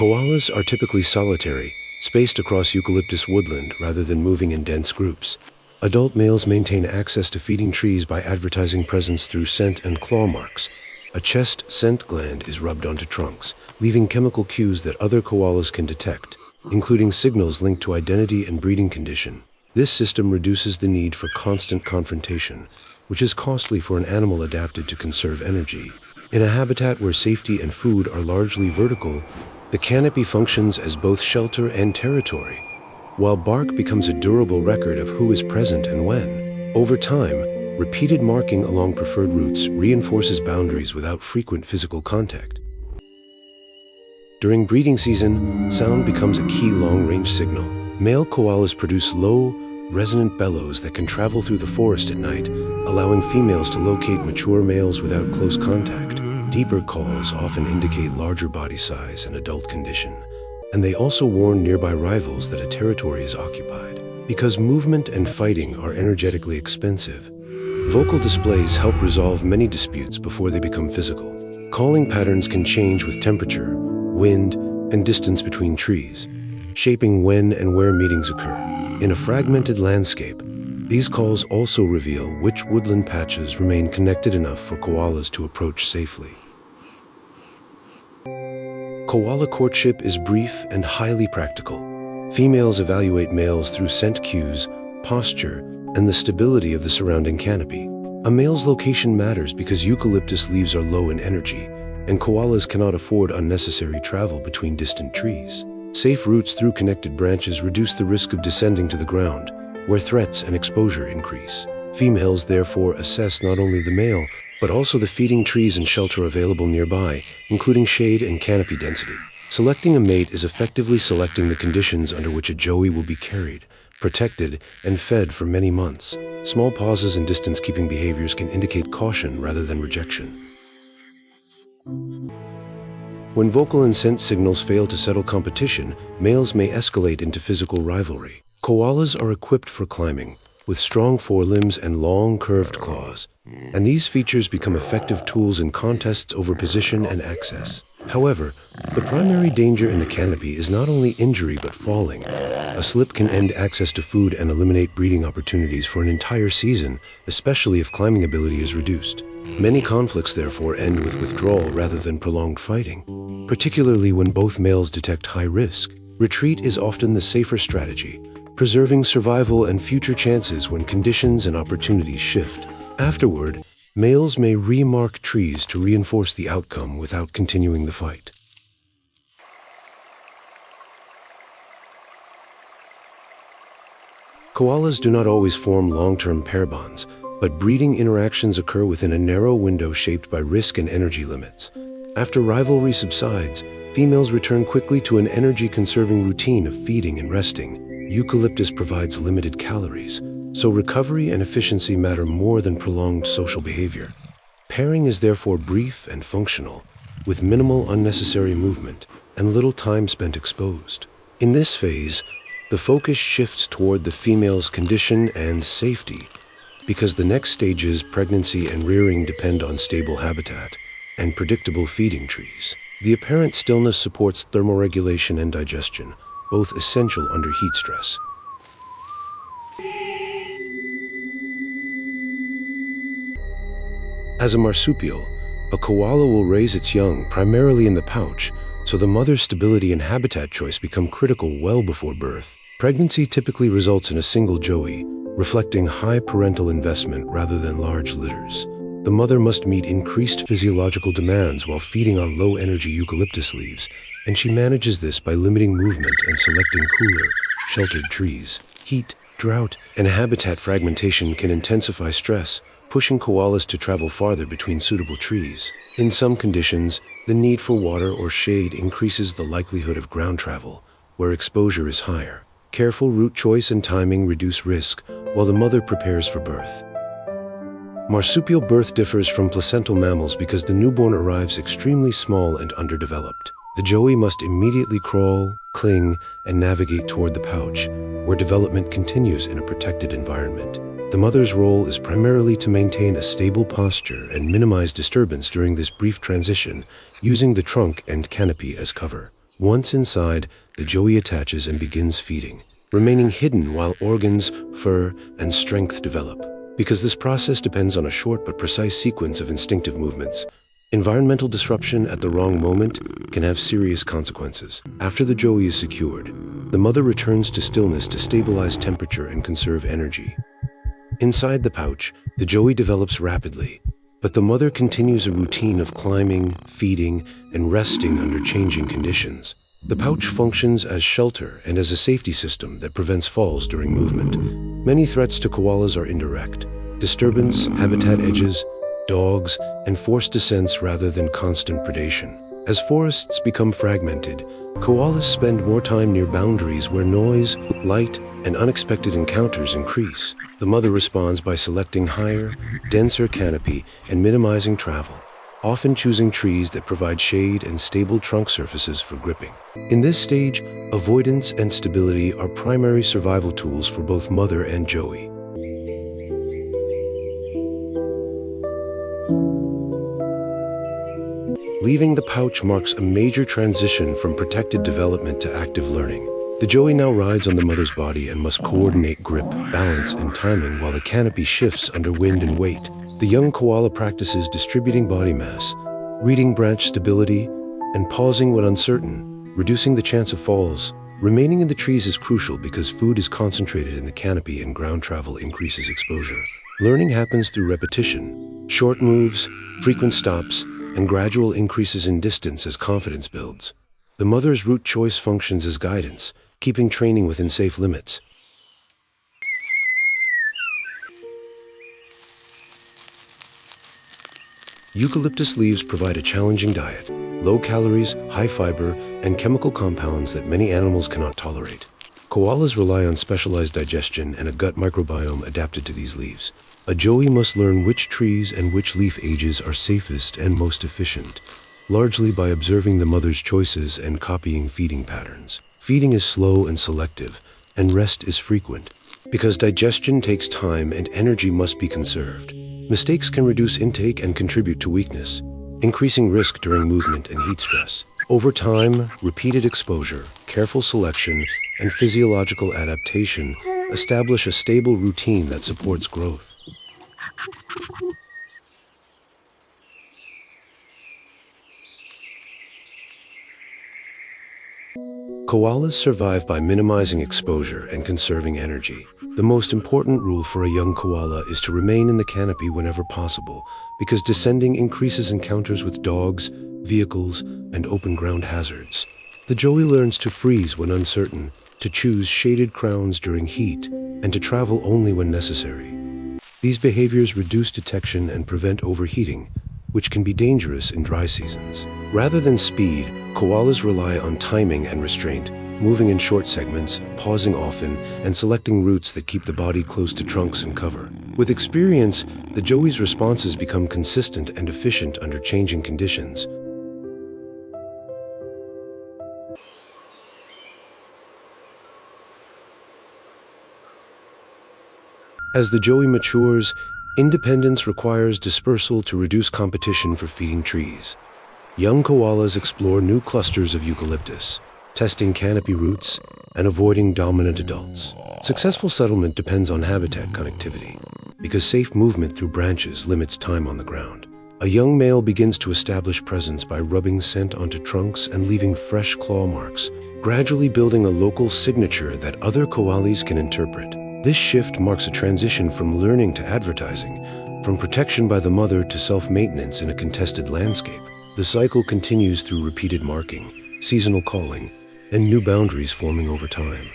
Koalas are typically solitary, spaced across eucalyptus woodland rather than moving in dense groups. Adult males maintain access to feeding trees by advertising presence through scent and claw marks. A chest scent gland is rubbed onto trunks, leaving chemical cues that other koalas can detect, including signals linked to identity and breeding condition. This system reduces the need for constant confrontation, which is costly for an animal adapted to conserve energy. In a habitat where safety and food are largely vertical, the canopy functions as both shelter and territory, while bark becomes a durable record of who is present and when. Over time, repeated marking along preferred routes reinforces boundaries without frequent physical contact. During breeding season, sound becomes a key long-range signal. Male koalas produce low, resonant bellows that can travel through the forest at night, allowing females to locate mature males without close contact. Deeper calls often indicate larger body size and adult condition, and they also warn nearby rivals that a territory is occupied. Because movement and fighting are energetically expensive, vocal displays help resolve many disputes before they become physical. Calling patterns can change with temperature, wind, and distance between trees, shaping when and where meetings occur. In a fragmented landscape, these calls also reveal which woodland patches remain connected enough for koalas to approach safely. Koala courtship is brief and highly practical. Females evaluate males through scent cues, posture, and the stability of the surrounding canopy. A male's location matters because eucalyptus leaves are low in energy, and koalas cannot afford unnecessary travel between distant trees. Safe routes through connected branches reduce the risk of descending to the ground, where threats and exposure increase. Females therefore assess not only the male, but also the feeding trees and shelter available nearby, including shade and canopy density. Selecting a mate is effectively selecting the conditions under which a joey will be carried, protected, and fed for many months. Small pauses in distance-keeping behaviors can indicate caution rather than rejection. When vocal and scent signals fail to settle competition, males may escalate into physical rivalry. Koalas are equipped for climbing, with strong forelimbs and long, curved claws, and these features become effective tools in contests over position and access. However, the primary danger in the canopy is not only injury but falling. A slip can end access to food and eliminate breeding opportunities for an entire season, especially if climbing ability is reduced. Many conflicts therefore end with withdrawal rather than prolonged fighting, particularly when both males detect high risk. Retreat is often the safer strategy, preserving survival and future chances when conditions and opportunities shift. Afterward, males may remark trees to reinforce the outcome without continuing the fight. Koalas do not always form long-term pair bonds, but breeding interactions occur within a narrow window shaped by risk and energy limits. After rivalry subsides, females return quickly to an energy-conserving routine of feeding and resting. Eucalyptus provides limited calories, so recovery and efficiency matter more than prolonged social behavior. Pairing is therefore brief and functional, with minimal unnecessary movement and little time spent exposed. In this phase, the focus shifts toward the female's condition and safety, because the next stages, pregnancy and rearing, depend on stable habitat and predictable feeding trees. The apparent stillness supports thermoregulation and digestion, both essential under heat stress. As a marsupial, a koala will raise its young primarily in the pouch, so the mother's stability and habitat choice become critical well before birth. Pregnancy typically results in a single joey, reflecting high parental investment rather than large litters. The mother must meet increased physiological demands while feeding on low-energy eucalyptus leaves, and she manages this by limiting movement and selecting cooler, sheltered trees. Heat, drought, and habitat fragmentation can intensify stress, pushing koalas to travel farther between suitable trees. In some conditions, the need for water or shade increases the likelihood of ground travel, where exposure is higher. Careful route choice and timing reduce risk, while the mother prepares for birth. Marsupial birth differs from placental mammals because the newborn arrives extremely small and underdeveloped. The joey must immediately crawl, cling, and navigate toward the pouch, where development continues in a protected environment. The mother's role is primarily to maintain a stable posture and minimize disturbance during this brief transition, using the trunk and canopy as cover. Once inside, the joey attaches and begins feeding, remaining hidden while organs, fur, and strength develop. Because this process depends on a short but precise sequence of instinctive movements, environmental disruption at the wrong moment can have serious consequences. After the joey is secured, the mother returns to stillness to stabilize temperature and conserve energy. Inside the pouch, the joey develops rapidly, but the mother continues a routine of climbing, feeding, and resting under changing conditions. The pouch functions as shelter and as a safety system that prevents falls during movement. Many threats to koalas are indirect: disturbance, habitat edges, dogs, and forced descents rather than constant predation. As forests become fragmented, koalas spend more time near boundaries where noise, light, and unexpected encounters increase. The mother responds by selecting higher, denser canopy and minimizing travel, often choosing trees that provide shade and stable trunk surfaces for gripping. In this stage, avoidance and stability are primary survival tools for both mother and joey. Leaving the pouch marks a major transition from protected development to active learning. The joey now rides on the mother's body and must coordinate grip, balance, and timing while the canopy shifts under wind and weight. The young koala practices distributing body mass, reading branch stability, and pausing when uncertain, reducing the chance of falls. Remaining in the trees is crucial because food is concentrated in the canopy and ground travel increases exposure. Learning happens through repetition, short moves, frequent stops, and gradual increases in distance as confidence builds. The mother's route choice functions as guidance, keeping training within safe limits. Eucalyptus leaves provide a challenging diet: low calories, high fiber, and chemical compounds that many animals cannot tolerate. Koalas rely on specialized digestion and a gut microbiome adapted to these leaves. A joey must learn which trees and which leaf ages are safest and most efficient, largely by observing the mother's choices and copying feeding patterns. Feeding is slow and selective, and rest is frequent. Because digestion takes time and energy must be conserved, mistakes can reduce intake and contribute to weakness, increasing risk during movement and heat stress. Over time, repeated exposure, careful selection, and physiological adaptation establish a stable routine that supports growth. Koalas survive by minimizing exposure and conserving energy. The most important rule for a young koala is to remain in the canopy whenever possible, because descending increases encounters with dogs, vehicles, and open ground hazards. The joey learns to freeze when uncertain, to choose shaded crowns during heat, and to travel only when necessary. These behaviors reduce detection and prevent overheating, which can be dangerous in dry seasons. Rather than speed, koalas rely on timing and restraint, moving in short segments, pausing often, and selecting routes that keep the body close to trunks and cover. With experience, the joey's responses become consistent and efficient under changing conditions. As the joey matures, independence requires dispersal to reduce competition for feeding trees. Young koalas explore new clusters of eucalyptus, testing canopy routes and avoiding dominant adults. Successful settlement depends on habitat connectivity, because safe movement through branches limits time on the ground. A young male begins to establish presence by rubbing scent onto trunks and leaving fresh claw marks, gradually building a local signature that other koalas can interpret. This shift marks a transition from learning to advertising, from protection by the mother to self-maintenance in a contested landscape. The cycle continues through repeated marking, seasonal calling, and new boundaries forming over time.